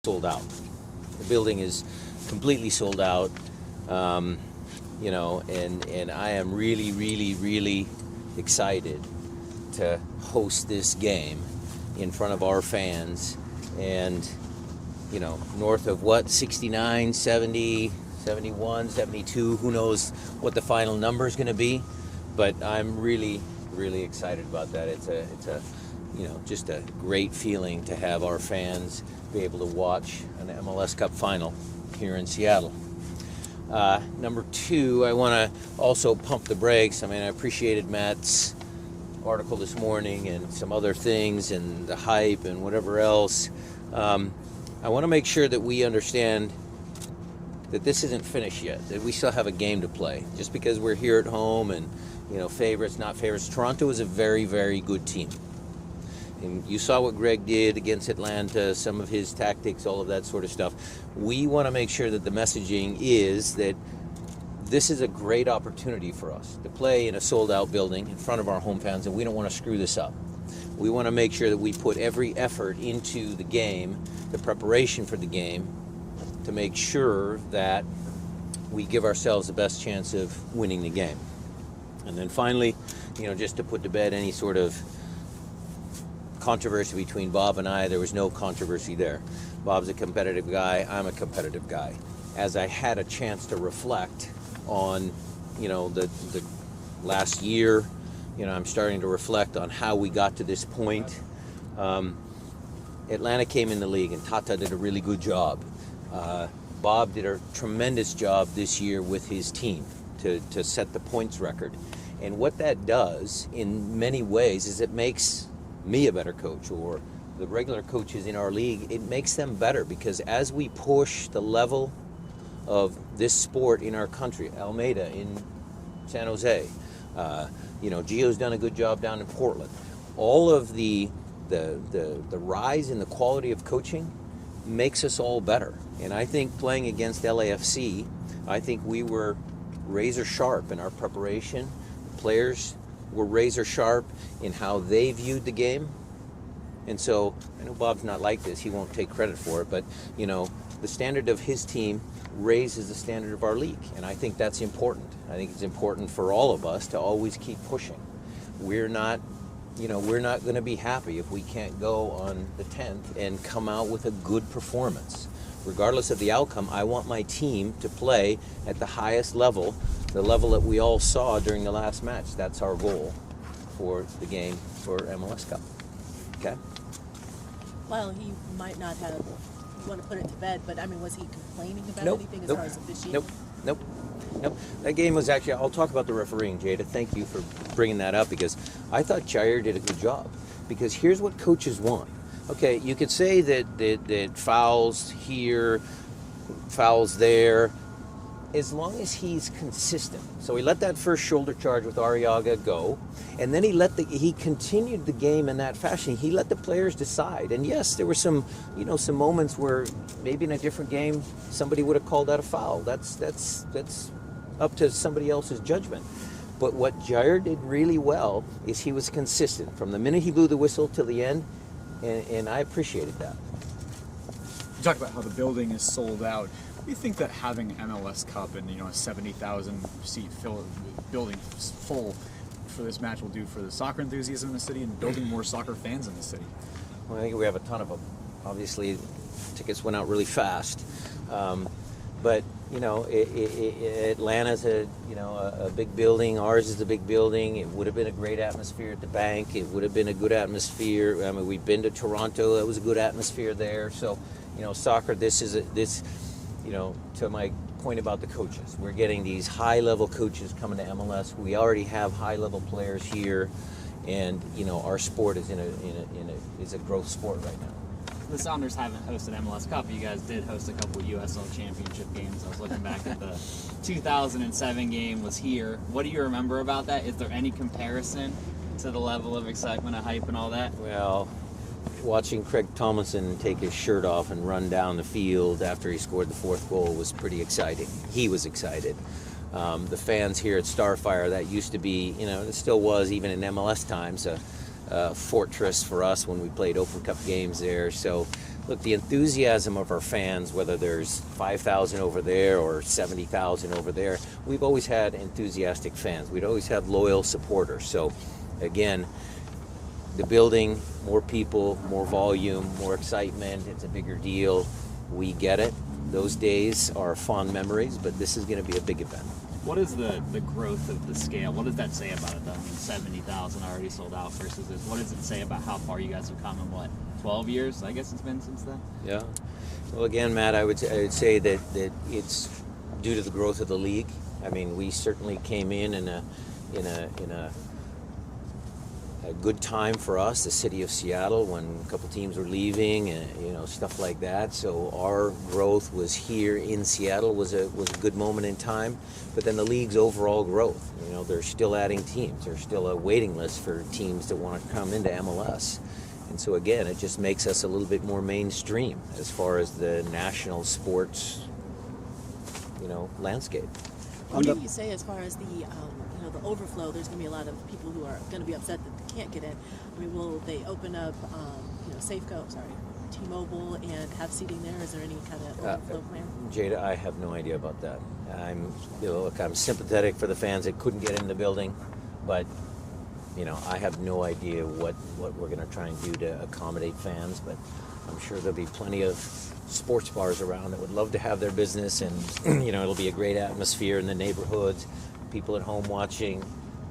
sold out. The building is completely sold out. You know, and I am really, really, really excited to host this game in front of our fans. And, you know, north of what, 69, 70, 71, 72, who knows what the final number is going to be. But I'm really, really excited about that. It's a, you know, just a great feeling to have our fans be able to watch an MLS Cup final here in Seattle. Number two, I want to also pump the brakes. I mean, I appreciated Matt's article this morning and some other things and the hype and whatever else. I want to make sure that we understand that this isn't finished yet, that we still have a game to play. Just because we're here at home and, you know, favorites, not favorites. Toronto is a very, very good team. And you saw what Greg did against Atlanta, some of his tactics, all of that sort of stuff. We want to make sure that the messaging is that this is a great opportunity for us to play in a sold-out building in front of our home fans, and we don't want to screw this up. We want to make sure that we put every effort into the game, the preparation for the game, to make sure that we give ourselves the best chance of winning the game. And then finally, you know, just to put to bed any sort of controversy between Bob and I, there was no controversy there. Bob's a competitive guy, I'm a competitive guy. As I had a chance to reflect on, you know, the last year, you know, I'm starting to reflect on how we got to this point. Atlanta came in the league and Tata did a really good job. Bob did a tremendous job this year with his team to set the points record. And what that does in many ways is it makes me a better coach, or the regular coaches in our league, it makes them better, because as we push the level of this sport in our country, Almeida in San Jose, you know, Gio's done a good job down in Portland. All of the rise in the quality of coaching makes us all better. And I think playing against LAFC, I think we were razor sharp in our preparation. The players were razor sharp in how they viewed the game. And so, I know Bob's not like this, he won't take credit for it, but, you know, the standard of his team raises the standard of our league. And I think that's important. I think it's important for all of us to always keep pushing. We're not, you know, we're not going to be happy if we can't go on the 10th and come out with a good performance. Regardless of the outcome, I want my team to play at the highest level, the level that we all saw during the last match. That's our goal for the game for MLS Cup. Okay? Well, he might not have, you want to put it to bed, but I mean, was he complaining about anything as far as officiating? Nope. That game was actually, I'll talk about the refereeing, Jada. Thank you for bringing that up, because I thought Jair did a good job. Because here's what coaches want. Okay, you could say that fouls here, fouls there, as long as he's consistent. So he let that first shoulder charge with Arriaga go, and then he continued the game in that fashion. He let the players decide. And yes, there were some moments where maybe in a different game somebody would have called that a foul. That's up to somebody else's judgment. But what Jair did really well is he was consistent from the minute he blew the whistle till the end, and I appreciated that. You talk about how the building is sold out. What do you think that having MLS Cup and, you know, a 70,000 seat building full for this match will do for the soccer enthusiasm in the city and building more soccer fans in the city? Well, I think we have a ton of them. Obviously, tickets went out really fast. But, you know, Atlanta's a big building. Ours is a big building. It would have been a great atmosphere at the bank. It would have been a good atmosphere. I mean, we've been to Toronto. It was a good atmosphere there. So, you know, soccer, you know, to my point about the coaches, we're getting these high-level coaches coming to MLS. We already have high-level players here, and, you know, our sport is is a growth sport right now. The Sounders haven't hosted MLS Cup. You guys did host a couple USL Championship games. I was looking back at the 2007 game was here. What do you remember about that? Is there any comparison to the level of excitement and hype and all that? Well, watching Craig Tomlinson take his shirt off and run down the field after he scored the fourth goal was pretty exciting. He was excited. The fans here at Starfire, that used to be, you know, it still was even in MLS times, a fortress for us when we played Open Cup games there. So look, the enthusiasm of our fans, whether there's 5,000 over there or 70,000 over there, we've always had enthusiastic fans. We'd always have loyal supporters. So, again, the building, more people, more volume, more excitement. It's a bigger deal. We get it. Those days are fond memories, but this is going to be a big event. What is the growth of the scale? What does that say about it, though? I mean, 70,000 already sold out versus this. What does it say about how far you guys have come in, 12 years, I guess it's been since then? Yeah. Well, again, Matt, I would say that it's due to the growth of the league. I mean, we certainly came in a good time for us, the city of Seattle, when a couple teams were leaving, and stuff like that. So our growth was here in Seattle was a good moment in time. But then the league's overall growth, they're still adding teams. There's still a waiting list for teams that want to come into MLS. And so again, it just makes us a little bit more mainstream as far as the national sports, landscape. What do you say as far as the overflow? There's going to be a lot of people who are going to be upset that they can't get in. I mean, will they open up, T-Mobile and have seating there? Is there any kind of overflow plan? Jada, I have no idea about that. I'm sympathetic for the fans that couldn't get in the building, but I have no idea what we're going to try and do to accommodate fans. But I'm sure there'll be plenty of sports bars around that would love to have their business, and it'll be a great atmosphere in the neighborhoods. People at home watching,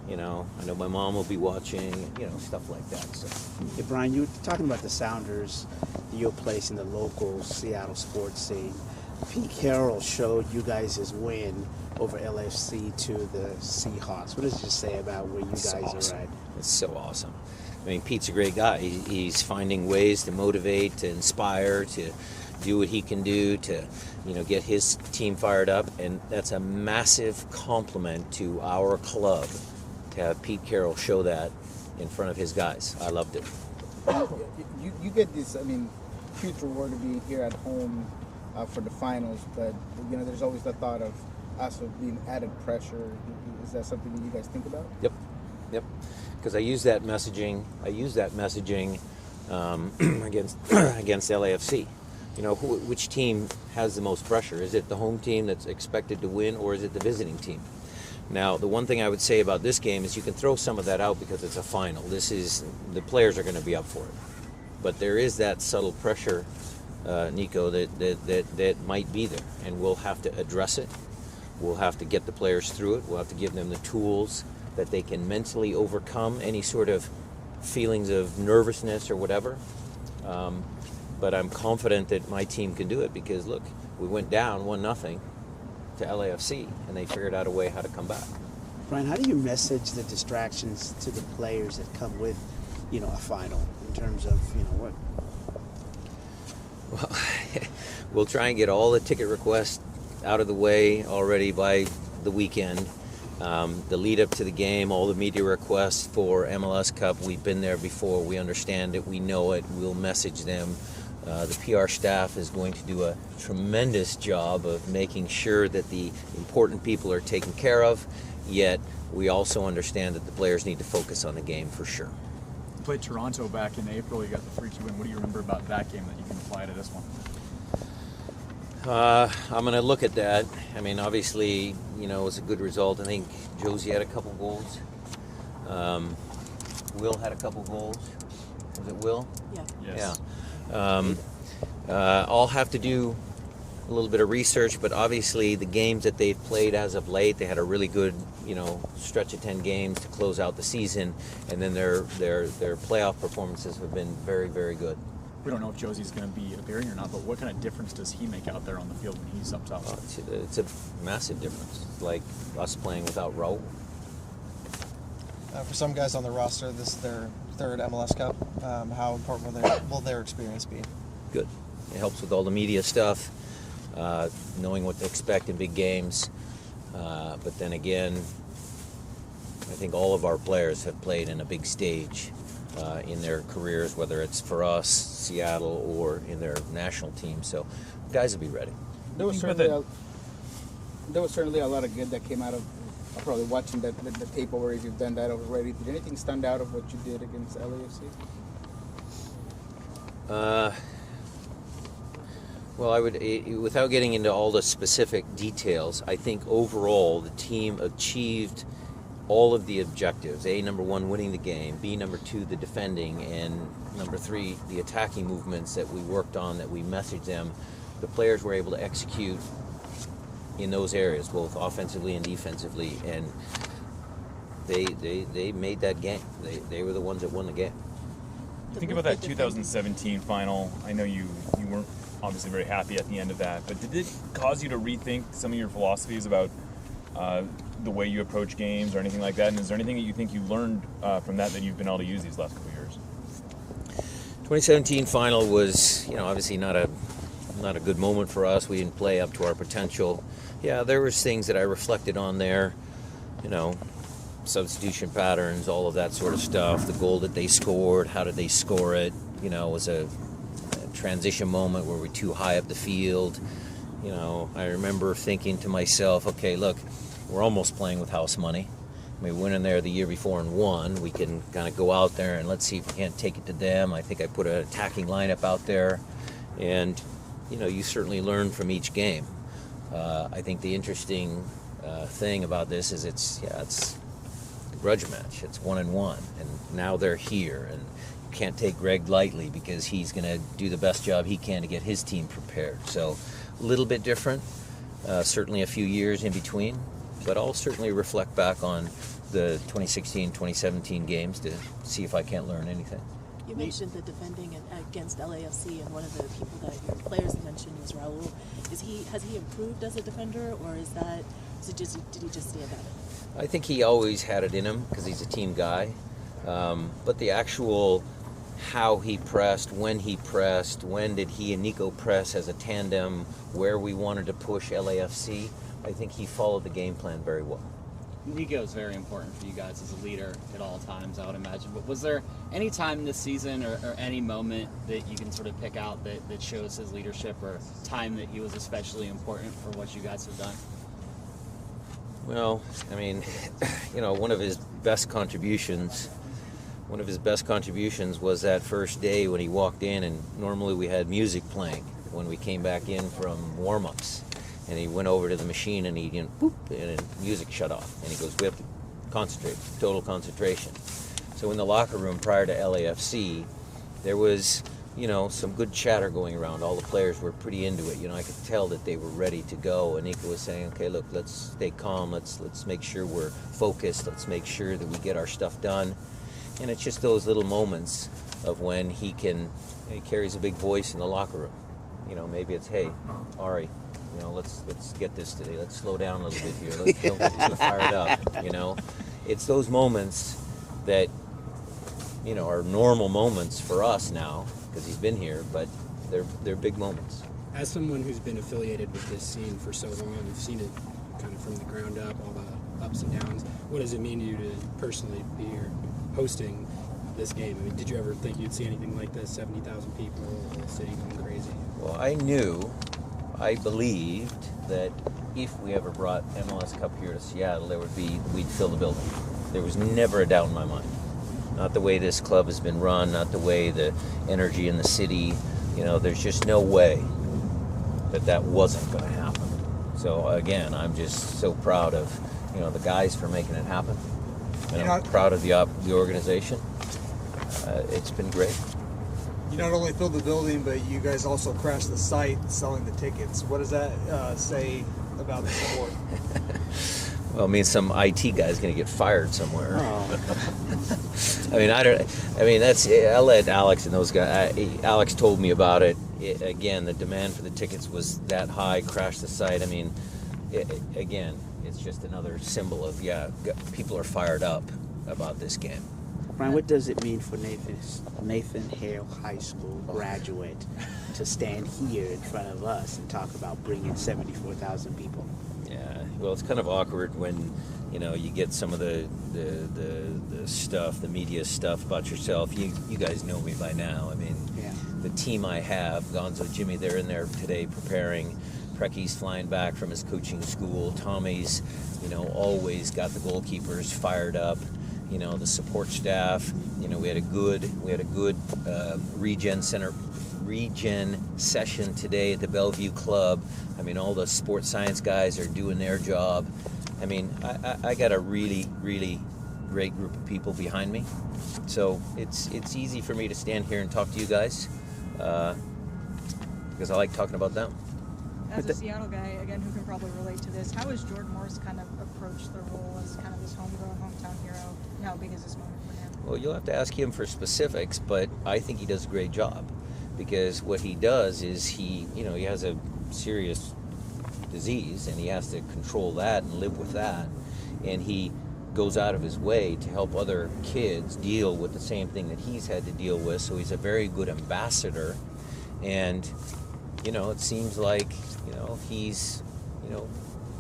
I know my mom will be watching, stuff like that. So, hey, Brian, you were talking about the Sounders, your place in the local Seattle sports scene. Pete Carroll showed you guys his win over LFC to the Seahawks. What does it say about where you guys are at? It's so awesome. I mean, Pete's a great guy. He's finding ways to motivate, to inspire, to do what he can do to, get his team fired up. And that's a massive compliment to our club to have Pete Carroll show that in front of his guys. I loved it. You get this, huge reward to be here at home for the finals, but, there's always the thought of also being added pressure. Is that something that you guys think about? Yep. Because I use that messaging against LAFC. Which team has the most pressure? Is it the home team that's expected to win, or is it the visiting team? Now, the one thing I would say about this game is you can throw some of that out because it's a final. The players are going to be up for it. But there is that subtle pressure, Nico, that might be there, and we'll have to address it. We'll have to get the players through it. We'll have to give them the tools that they can mentally overcome any sort of feelings of nervousness or whatever. But I'm confident that my team can do it because, look, we went down 1-0 to LAFC, and they figured out a way how to come back. Brian, how do you message the distractions to the players that come with, a final in terms of, what? Well, we'll try and get all the ticket requests out of the way already by the weekend. The lead up to the game, all the media requests for MLS Cup, we've been there before. We understand it. We know it. We'll message them. The PR staff is going to do a tremendous job of making sure that the important people are taken care of, yet we also understand that the players need to focus on the game for sure. You played Toronto back in April. You got the 3-2 win. What do you remember about that game that you can apply to this one? I'm going to look at that. Obviously, it was a good result. I think Josie had a couple goals. Will had a couple goals. Was it Will? Yeah. Yes. Yeah. I'll have to do a little bit of research, but obviously the games that they've played as of late, they had a really good, stretch of 10 games to close out the season, and then their playoff performances have been very, very good. We don't know if Josie's going to be appearing or not, but what kind of difference does he make out there on the field when he's up top? It's a massive difference. It's like us playing without Raul. For some guys on the roster, this is their third MLS Cup. How important will their experience be? Good. It helps with all the media stuff, knowing what to expect in big games. But then again, I think all of our players have played in a big stage in their careers, whether it's for us, Seattle, or in their national team. So guys will be ready. There was certainly a lot of good that came out of probably watching the tape over if you've done that already. Did anything stand out of what you did against LAFC? Well, without getting into all the specific details, I think overall the team achieved all of the objectives. A, number one, winning the game. B, number two, the defending. And number three, the attacking movements that we worked on, that we messaged them. The players were able to execute in those areas, both offensively and defensively. And they made that game. They were the ones that won the game. Think about that 2017 final. I know you weren't obviously very happy at the end of that, but did it cause you to rethink some of your philosophies about the way you approach games or anything like that? And is there anything that you think you learned from that you've been able to use these last couple of years? 2017 final was, obviously not a good moment for us. We didn't play up to our potential. Yeah, there was things that I reflected on there, substitution patterns, all of that sort of stuff. The goal that they scored, how did they score it? Was a transition moment where we're too high up the field. I remember thinking to myself, okay, look, we're almost playing with house money. We went in there the year before and won. We can kind of go out there and let's see if we can't take it to them. I think I put an attacking lineup out there. And, you certainly learn from each game. I think the interesting thing about this is it's a grudge match. It's 1-1. And now they're here. And you can't take Greg lightly because he's going to do the best job he can to get his team prepared. So a little bit different. Certainly a few years in between. But I'll certainly reflect back on the 2016, 2017 games to see if I can't learn anything. You mentioned the defending against LAFC, and one of the people that your players mentioned was Raul. Has he improved as a defender, or did he just stand out? I think he always had it in him because he's a team guy. But the actual how he pressed, when did he and Nico press as a tandem, where we wanted to push LAFC, I think he followed the game plan very well. Nico is very important for you guys as a leader at all times, I would imagine. But was there any time this season or any moment that you can sort of pick out that shows his leadership, or time that he was especially important for what you guys have done? Well, one of his best contributions was that first day when he walked in, and normally we had music playing when we came back in from warm-ups. And he went over to the machine and he went, boop, and music shut off. And he goes, we have to concentrate, total concentration. So in the locker room prior to LAFC, there was, some good chatter going around. All the players were pretty into it. I could tell that they were ready to go. And Nico was saying, okay, look, let's stay calm. Let's make sure we're focused. Let's make sure that we get our stuff done. And it's just those little moments of when he carries a big voice in the locker room. Maybe it's, hey, Ari, let's get this today. Let's slow down a little bit here. Let's don't get too fired up. It's those moments that are normal moments for us now because he's been here, but they're big moments. As someone who's been affiliated with this scene for so long, you've seen it kind of from the ground up, all the ups and downs. What does it mean to you to personally be here hosting this game? Did you ever think you'd see anything like this? 70,000 people, the whole city going crazy. Well, I believed that if we ever brought MLS Cup here to Seattle, we'd fill the building. There was never a doubt in my mind. Not the way this club has been run, not the way the energy in the city. There's just no way that wasn't going to happen. So again, I'm just so proud of the guys for making it happen, and I'm proud of the organization. It's been great. You not only filled the building, but you guys also crashed the site selling the tickets. What does that say about the sport? Well, it means some IT guy's going to get fired somewhere. Oh. I'll let Alex and those guys. Alex told me about it. Again, the demand for the tickets was that high. Crashed the site. Again, it's just another symbol of people are fired up about this game. Brian, what does it mean for Nathan Hale High School graduate to stand here in front of us and talk about bringing 74,000 people? Yeah, well, it's kind of awkward when you get some of the stuff, the media stuff about yourself. You guys know me by now. The team I have, Gonzo, Jimmy, they're in there today preparing. Precky's flying back from his coaching school. Tommy's, always got the goalkeepers fired up. The support staff. We had a good regen center regen session today at the Bellevue Club. I mean, all the sports science guys are doing their job. I mean, I got a really, really great group of people behind me. So it's easy for me to stand here and talk to you guys because I like talking about them. As a Seattle guy, again, who can probably relate to this, how has Jordan Morris kind of approached the role as kind of this homegrown hometown hero? And how big is this moment for him? Well, you'll have to ask him for specifics, but I think he does a great job because what he does is he has a serious disease and he has to control that and live with that, and he goes out of his way to help other kids deal with the same thing that he's had to deal with. So he's a very good ambassador, and it seems like he's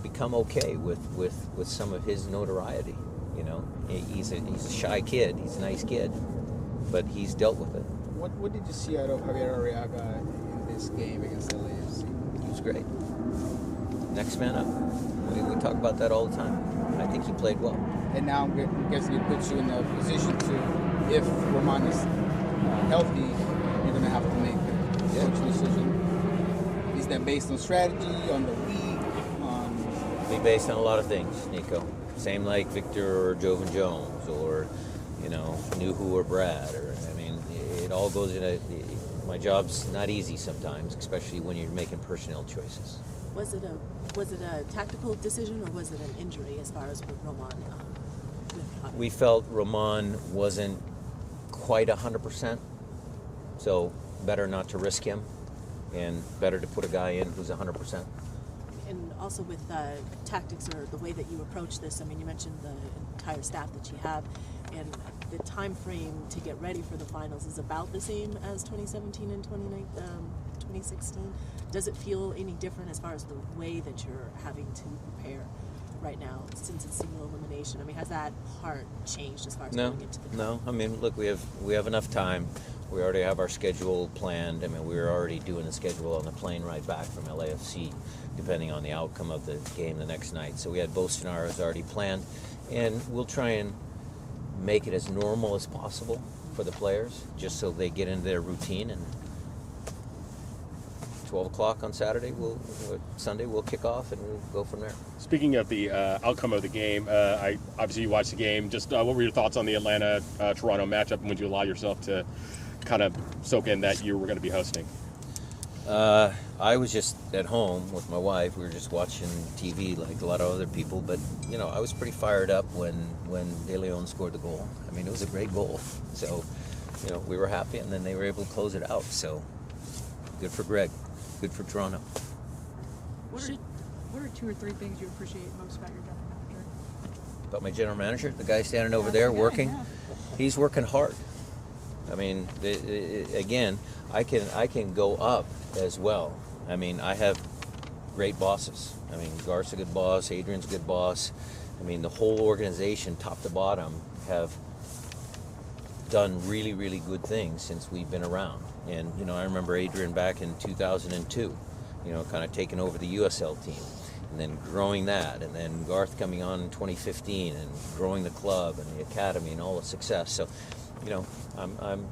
become okay with some of his notoriety. He's a shy kid. He's a nice kid, but he's dealt with it. What did you see out of Javier Arriaga in this game against LAFC? He was great. Next man up. We talk about that all the time. I think he played well. And now I'm guessing it puts you in the position to, if Roman is healthy, you're going to have to make a coach decision. Is that based on strategy, on the week, on... Be based on a lot of things, Nico. Same like Victor or Jovan Jones or, Nuhu or Brad. It all goes in my job's not easy sometimes, especially when you're making personnel choices. Was it a tactical decision or was it an injury as far as with Roman? We felt Roman wasn't quite 100%, so better not to risk him, and better to put a guy in who's 100%. And also with tactics or the way that you approach this, I mean, you mentioned the entire staff that you have, and the time frame to get ready for the finals is about the same as 2017 and 2016. Does it feel any different as far as the way that you're having to prepare right now, since it's single elimination? I mean, has that part changed as far as going into the No. I mean, look, we have enough time. We already have our schedule planned. I mean, we were already doing the schedule on the plane right back from LAFC, depending on the outcome of the game the next night. So we had both scenarios already planned, and we'll try and make it as normal as possible for the players, just so they get into their routine. And 12 o'clock on Sunday, we'll kick off and we'll go from there. Speaking of the outcome of the game, obviously you watched the game. Just what were your thoughts on the Atlanta-Toronto matchup, and would you allow yourself to kind of soak in that you were going to be hosting? I was just at home with my wife. We were just watching TV like a lot of other people, but I was pretty fired up when De Leon scored the goal. I mean, it was a great goal. So, we were happy, and then they were able to close it out. So, good for Greg. Good for Toronto. What are 2 or 3 things you appreciate most about your general manager? About my general manager, the guy standing over there working, he's working hard. I mean, again, I can go up as well. I mean, I have great bosses. I mean, Garth's a good boss, Adrian's a good boss. I mean, the whole organization, top to bottom, have done really, really good things since we've been around. And, I remember Adrian back in 2002, kind of taking over the USL team and then growing that. And then Garth coming on in 2015 and growing the club and the academy and all the success. So, I'm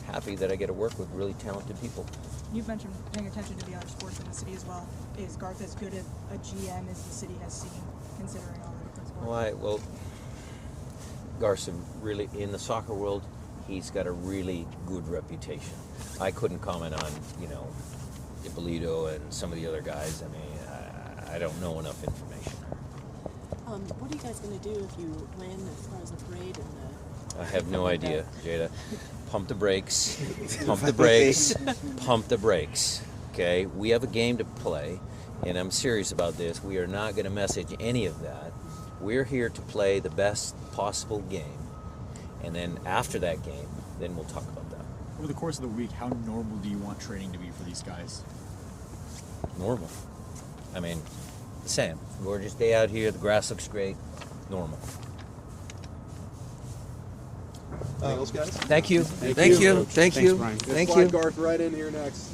happy that I get to work with really talented people. You've mentioned paying attention to the other sports in the city as well. Is Garth as good a GM as the city has seen, considering all the different sports? Well, Garth's really, in the soccer world, he's got a really good reputation. I couldn't comment on, Ippolito and some of the other guys. I mean, I don't know enough information. What are you guys going to do if you win as far as the parade and the... I have no idea, Jada. Pump the brakes, pump the brakes, pump the brakes. Okay, we have a game to play, and I'm serious about this. We are not going to message any of that. We're here to play the best possible game, and then after that game, then we'll talk about that. Over the course of the week, how normal do you want training to be for these guys? Normal. I mean, the same. Gorgeous day out here. The grass looks great. Normal. Anything else, guys? Thank you. Thank Thank you. you. Thank Thanks, you. Brian. Thank Slide you. Garth right in here next.